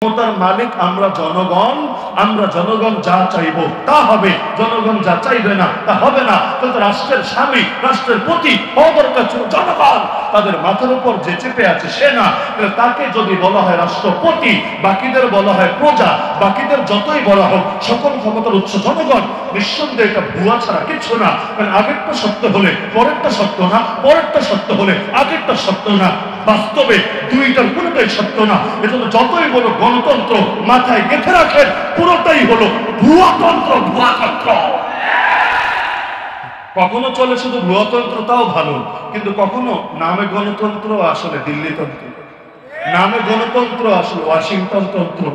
ক্ষমতার মালিক আমরা জনগণ। আমরা জনগণ যা চাইবো তা হবে, জনগণ যা চাইবে না তা হবে না। কিন্তু রাষ্ট্রের স্বামী, রাষ্ট্রের প্রতি হওয়া দরকার ছিল জনগণ। তাদের মাথার উপর যে চেপে আছে সে না, তাকে যদি বলা হয় রাষ্ট্রপতি, বাকিদের বলা হয় প্রজা, বাকিদের যতই বলা হোক সকল ক্ষমতার উৎস জনগণ। নিঃসন্দেহে এটা ভুয়া ছাড়া কিছু না। কারণ আগেরটা সত্য হলে পরেরটা সত্য না, পরেরটা সত্য হলে আগেরটা সত্য না। বাস্তবে দুইটার কোনোটাই সত্য না। এজন্য যতই বলো গণতন্ত্র, মাথায় গেঁথে রাখেন পুরোটাই হলো ভুয়াতন্ত্র। ভুয়াতন্ত্র কখনো চলে শুধু ভুয়াতন্ত্র, তাও ভালো, কিন্তু কখনো নামে গণতন্ত্র আসলে দিল্লিতন্ত্র, নামে গণতন্ত্র আসলে ওয়াশিংটন তন্ত্র,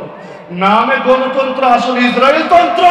নামে গণতন্ত্র আসলে ইসরায়েল তন্ত্র।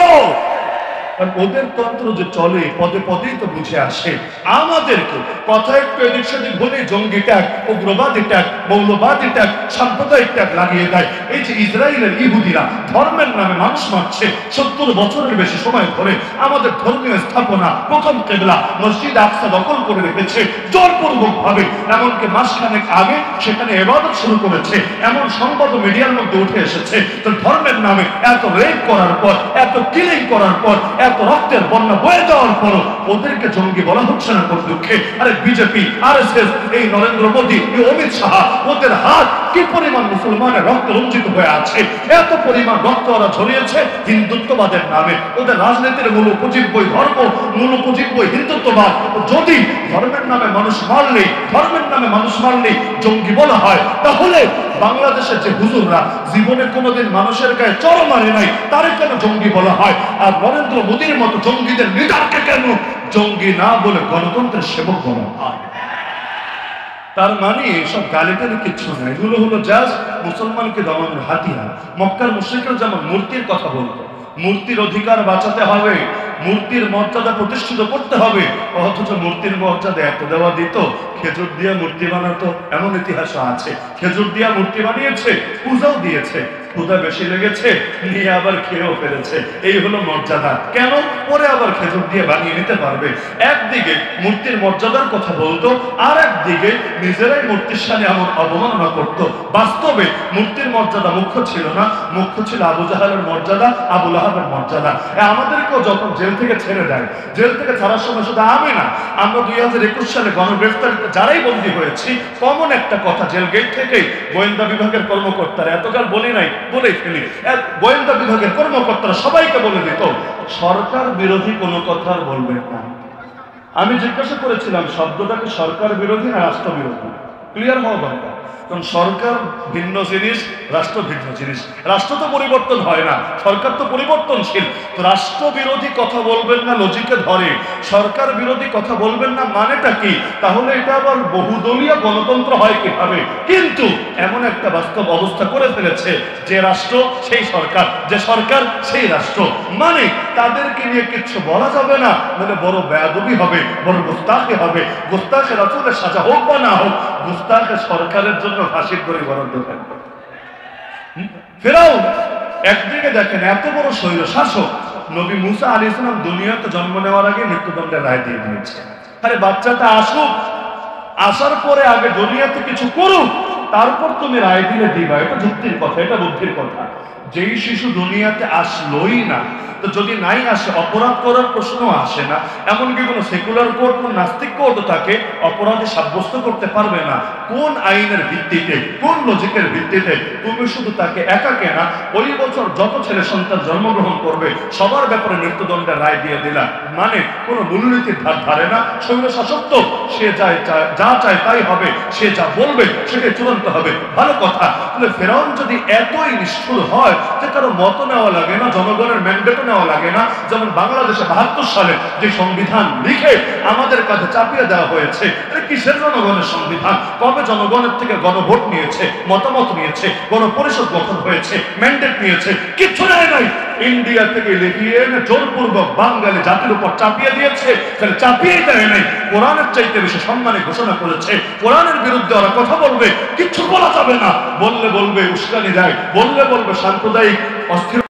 ওদের তন্ত্র যে চলে পদে পদেই তো বুঝে আসে। আমাদেরকে কথা একটু এদিক সেদিক হলে জঙ্গি ট্যাগ, উগ্রবাদী ট্যাগ, মৌলবাদী ট্যাগ, সাম্প্রদায়িক ট্যাগ লাগিয়ে দেয়। এই যে ইসরায়েলের ইহুদিরা ধর্মের নামে মানুষ মারছে 70 বছরের বেশি সময় ধরে, আমাদের ধর্মীয় স্থাপনা প্রথম কেবলা মসজিদ আকসা দখল করে রেখেছে জোরপূর্বক ভাবে। এমনকি মাসখানেক আগে সেখানে ইবাদত শুরু করেছে, এমন সংবাদ মিডিয়ার মধ্যে উঠে এসেছে। তো ধর্মের নামে এত রেপ করার পর, এত কিলিং করার পর, এত রক্তের বন্যা বয়ে যাওয়ার পরও ওদেরকে জঙ্গি বলা হচ্ছে না কোন দুঃখে? আরে বিজেপি, আরএসএস, এই নরেন্দ্র মোদী, এই অমিত শাহ, ওদের হাত কি পরিমাণ মুসলমানের রক্ত রঞ্জিত হয়ে আছে, এত পরিমাণ রক্ত ওরা ঝরিয়েছে হিন্দুত্ববাদের নামে। ওদের রাজনীতির মূল উপজীব্যই ধর্ম, মূল উপজীব্যই হিন্দুত্ববাদ। যদি ধর্মের নামে মানুষ মারলে, ধর্মের নামে মানুষ মারলে জঙ্গি বলা হয়, তাহলে বাংলাদেশের যে হুজুররা জীবনে কোনোদিন মানুষের গায়ে চড় মারে নাই, তারে কেন জঙ্গি বলা হয়? আর নরেন্দ্র মোদীর মতো জঙ্গিদের লিডারকে কেন জঙ্গি না বলে গণতন্ত্রের সেবক বলা হয়? তার মানে এসব গালিটালি কিচ্ছু না, এগুলো হলো জাস্ট মুসলমানকে দমানোর হাতিয়ার। মক্কার মুশরিকরা যেমন মূর্তির কথা বলতো, মূর্তির অধিকার বাঁচাতে হবে, মূর্তির মর্যাদা প্রতিষ্ঠিত করতে হবে, অথচ মূর্তির মর্যাদা এত দেওয়া দিত, খেজুর দিয়ে মূর্তি বানাতো, এমন ইতিহাসও আছে। খেজুর দিয়ে মূর্তি বানিয়েছে, পূজাও দিয়েছে, ক্ষুধা বেশি লেগেছে নিয়ে আবার খেয়েও ফেলেছে। এই হলো মর্যাদা। কেন? পরে আবার খেজুর দিয়ে বানিয়ে নিতে পারবে। একদিকে মূর্তির মর্যাদার কথা বলতো, আর একদিকে নিজেরাই মূর্তির সামনে এমন অবমাননা করত। বাস্তবে মূর্তির মর্যাদা মুখ্য ছিল না, মুখ্য ছিল আবু জাহালের মর্যাদা, আবু লাহাবের মর্যাদা। আমাদেরকেও যখন জেল থেকে ছেড়ে দেয়, জেল থেকে ছাড়ার সময় শুধু আমি না, আমরা 2021 সালে গণগ্রেফতারিতে যারাই বন্দী হয়েছি, কমন একটা কথা, জেল গেট থেকে গোয়েন্দা বিভাগের কর্মকর্তারা, এতকাল বলি নাই, বলেই ফেলি, গোয়েন্দা বিভাগের কর্মকর্তারা সবাইকে বলে দিত সরকার বিরোধী কোনো কথা বলবেন না। আমি জিজ্ঞাসা করেছিলাম শব্দটাকে সরকার বিরোধী না রাষ্ট্র বিরোধী, ক্লিয়ার হওয়া দরকার। কারণ সরকার ভিন্ন জিনিস, রাষ্ট্র ভিন্ন জিনিস। রাষ্ট্র তো পরিবর্তন হয় না, সরকার তো পরিবর্তনশীল। তো রাষ্ট্র বিরোধী কথা বলবেন না লজিকে ধরে, সরকার বিরোধী কথা বলবেন না মানেটা কি? তাহলে এটা আবার বহুদলীয় গণতন্ত্র হয় কিভাবে? কিন্তু এমন একটা বাস্তব অবস্থা করে ফেলেছে, যে রাষ্ট্র সেই সরকার, যে সরকার সেই রাষ্ট্র, মানে তাদেরকে নিয়ে কিচ্ছু বলা যাবে না, মানে বড় বেয়াদবি হবে, বড় গুস্তাখি হবে। গুস্তাখে রাসূলের সাজা হোক বা না হোক, গুস্তাখে সরকারের জন্য ফাঁসির দড়ি বরাদ্দ থাকবে। ফেরাউন একদিকে দেখেন এত বড় স্বৈর শাসক, নবী মুসা আলাইহিস সালাম দুনিয়াতে জন্ম নেওয়ার আগে মৃত্যুদণ্ডের রায় দিয়ে দিয়েছে। আরে বাচ্চাটা আসুক, আসার পরে আগে দুনিয়াতে কিছু করুক, তারপর তুমি রায় দিলে দিবা। এটা যুক্তির কথা, এটা বুদ্ধির কথা। যেই শিশু দুনিয়াতে আসলোই না, তো যদি নাই আসে অপরাধ করার প্রশ্ন আসে না। এমনকি কোনো সেকুলার কোর্ট, কোন নাস্তিক কোর্টও তাকে অপরাধী সাব্যস্ত করতে পারবে না। কোন আইনের ভিত্তিতে, কোন লজিকের ভিত্তিতে তুমি শুধু তাকে একাকে না, ওই বছর যত ছেলে সন্তান জন্মগ্রহণ করবে সবার ব্যাপারে মৃত্যুদণ্ডের রায় দিয়ে দিলা? মানে কোন মূলনীতির ধার ধারে না। শৈল শাসক তো সে যা চায় তাই হবে, সে যা বলবে সেটাই চূড়ান্ত হবে। ভালো কথা। তাহলে ফেরাউন যদি এতই নিষ্ঠুর হয় যে কারো মত নেওয়া লাগে না, জনগণের ম্যান্ডেটও নেওয়া লাগে না, যেমন বাংলাদেশে 72 সালে যে সংবিধান লিখে আমাদের কাছে চাপিয়ে দেওয়া হয়েছে, এটা কিসের জনগণের সংবিধান? কবে জনগণের থেকে গণভোট নিয়েছে, মতামত নিয়েছে, গণপরিষদ গঠন হয়েছে, ম্যান্ডেট নিয়েছে? কিচ্ছু নেয় নাই। ইন্ডিয়া থেকে লিখিয়ে এনে জোরপূর্বক বাঙালি জাতির উপর চাপিয়ে দিয়েছে। তাহলে চাপিয়েই দেয় নাই, কোরআনের চাইতে বেশি সম্মানে ঘোষণা করেছে। কোরআনের বিরুদ্ধে ওরা কথা বলবে, কিচ্ছু বলা যাবে না। বললে বলবে উস্কানি দেয়, বললে বলবে সাম্প্রদায়িক অস্থির